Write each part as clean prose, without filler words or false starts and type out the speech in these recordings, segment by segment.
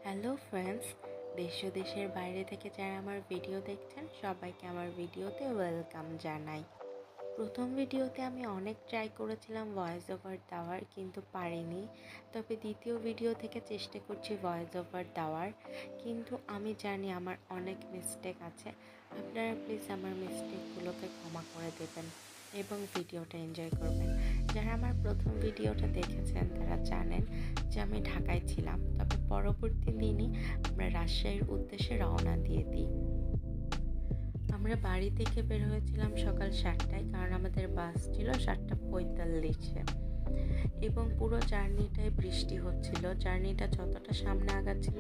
Hello friends, দেশ ও দেশের বাইরে থেকে যারা আমার ভিডিও দেখছেন সবাইকে আমার ভিডিওতে ওয়েলকাম জানাই। প্রথম ভিডিওতে আমি অনেক ট্রাই করেছিলাম ভয়েস ওভার দেওয়ার, কিন্তু পারিনি। তবে দ্বিতীয় ভিডিও থেকে চেষ্টা করছি ভয়েস ওভার দেওয়ার, কিন্তু আমি জানি আমার অনেক মিস্টেক আছে। আপনারা প্লিজ আমার মিস্টেকগুলোকে ক্ষমা করে দেবেন এবং ভিডিওটা এনজয় করবেন। যারা আমার প্রথম ভিডিওটা দেখেছেন তারা জানেন যে আমি ঢাকায় ছিলাম, তবে পরবর্তী দিনই আমরা রাজশাহীর উদ্দেশ্যে রওনা দিয়ে দিই। আমরা বাড়ি থেকে বের হয়েছিলাম সকাল 7টায়, কারণ আমাদের বাস ছিল 7:45-এ এবং পুরো জার্নিটায় বৃষ্টি হচ্ছিল। জার্নিটা যতটা সামনে আগাচ্ছিল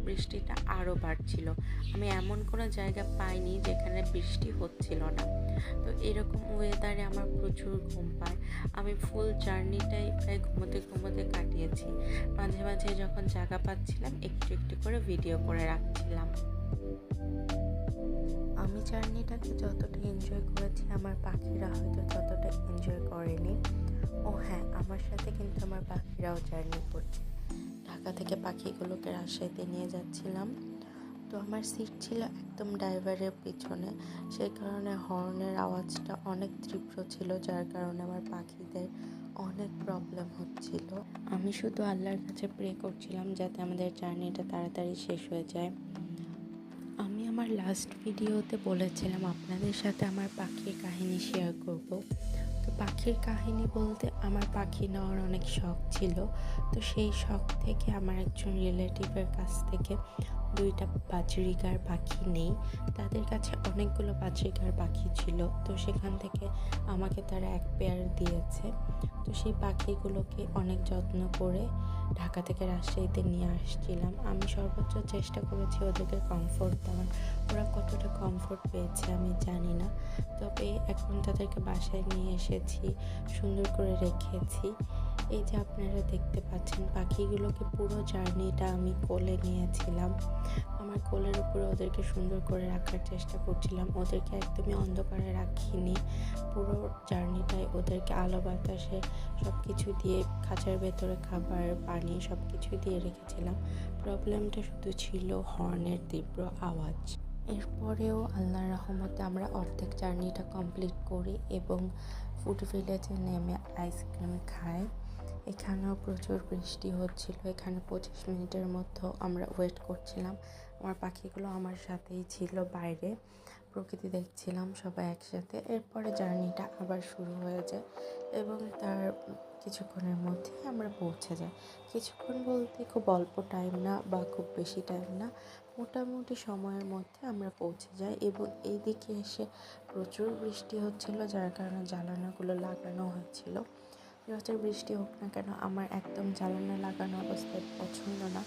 বৃষ্টিটা আরও বাড়ছিল। আমি এমন কোনো জায়গা পাইনি যেখানে বৃষ্টি হচ্ছিল না। তো এরকম ওয়েদারে আমার প্রচুর ঘুম পায়। আমি ফুল জার্নিটাই প্রায় ঘুমোতে ঘুমোতে কাটিয়েছি। মাঝে মাঝে যখন জায়গা পাচ্ছিলাম একটু একটু করে ভিডিও করে রাখছিলাম। আমি জার্নিটাকে যতটা এনজয় করেছি আমার পাখিরা হয়তো ততটা এনজয় করেনি। ও হ্যাঁ, আমার সাথে কিন্তু আমার পাখিরাও জার্নি করছে। ঢাকা থেকে পাখিগুলোকে রাজশাহীতে নিয়ে যাচ্ছিলাম। তো আমার সিট ছিল একদম ড্রাইভারের পিছনে, সেই কারণে হর্নের আওয়াজটা অনেক তীব্র ছিল, যার কারণে আমার পাখিদের অনেক প্রবলেম হচ্ছিল। আমি শুধু আল্লাহর কাছে প্রে করছিলাম যাতে আমাদের জার্নিটা তাড়াতাড়ি শেষ হয়ে যায়। আমি আমার লাস্ট ভিডিওতে বলেছিলাম আপনাদের সাথে আমার পাখির কাহিনী শেয়ার করব। তো পাখির কাহিনী বলতে আমার পাখি নেওয়ার অনেক শখ ছিল। তো সেই শখ থেকে আমার একজন রিলেটিভের কাছ থেকে 2টা বাজরিগার পাখি নেই। তাদের কাছে অনেকগুলো বাজরিগার পাখি ছিল, তো সেখান থেকে আমাকে তারা এক পেয়ার দিয়েছে। তো সেই পাখিগুলোকে অনেক যত্ন করে ঢাকা থেকে রাজশাহীতে নিয়ে আসছিলাম। আমি সর্বোচ্চ চেষ্টা করেছি ওদেরকে কমফোর্ট দেওয়ার। ওরা কতটা কমফোর্ট পেয়েছে আমি জানি না, তবে এখন তাদেরকে বাসায় নিয়ে এসেছি, সুন্দর করে রেখেছি। এই যে আপনারা দেখতে পাচ্ছেন পাখিগুলোকে পুরো জার্নিটা আমি কোলে নিয়েছিলাম। আমার কোলের উপরে ওদেরকে সুন্দর করে রাখার চেষ্টা করছিলাম। ওদেরকে একদমই অন্ধকারে রাখিনি, পুরো জার্নিটায় ওদেরকে আলো বাতাসে সব কিছু দিয়ে, খাঁচার ভেতরে খাবার পানি সব কিছু দিয়ে রেখেছিলাম। প্রবলেমটা শুধু ছিল হর্নের তীব্র আওয়াজ। এরপরেও আল্লাহর রহমতে আমরা অর্ধেক জার্নিটা কমপ্লিট করি এবং ফুড ভিলেজে নেমে আইসক্রিম খাই। এখানেও প্রচুর বৃষ্টি হচ্ছিল। এখানে 25 মিনিটের মধ্যে আমরা ওয়েট করছিলাম। আমার পাখিগুলো আমার সাথেই ছিল, বাইরে প্রকৃতি দেখছিলাম সবাই একসাথে। এরপরে জার্নিটা আবার শুরু হয়ে যায় এবং তার কিছুক্ষণের মধ্যে আমরা পৌঁছে যাই। কিছুক্ষণ বলতে খুব অল্প টাইম না বা খুব বেশি টাইম না, মোটামুটি সময়ের মধ্যে আমরা পৌঁছে যাই। এবং এই দিকে এসে প্রচুর বৃষ্টি হচ্ছিল, যার কারণে জানালাগুলো লাগানো হয়েছিল। যতই বৃষ্টি হোক না কেন আমার একদম জানালা লাগানো অবস্থায় পছন্দ না,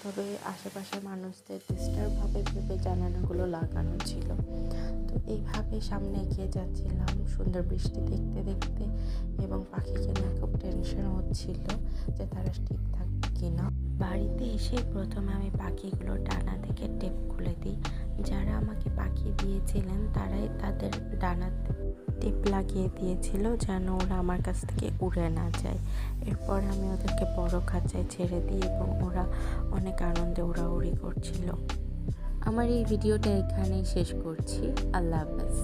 তবে আশেপাশের মানুষদের ডিস্টার্ব হবে ভেবে জানালাগুলো লাগানো ছিল। তো এইভাবে সামনে এগিয়ে যাচ্ছিলাম সুন্দর বৃষ্টি দেখতে দেখতে, এবং পাখিকে নিয়ে খুব টেনশন হচ্ছিল যে তারা ঠিক থাকবে কিনা। বাড়িতে এসে প্রথমে আমি পাখিগুলোর ডানা থেকে টেপ খুলে দিই। যারা আমাকে পাখি দিয়েছিলেন তারাই তাদের ডানাতে টেপ লাগিয়ে দিয়েছিল যেন ওরা আমার কাছ থেকে উড়ে না যায়। এরপর আমি ওদেরকে বড় খাঁচায় ছেড়ে দিই এবং ওরা অনেক আনন্দে উড়াউড়ি করছিল। আমার এই ভিডিওটা এখানেই শেষ করছি। আল্লাহ হাফেজ।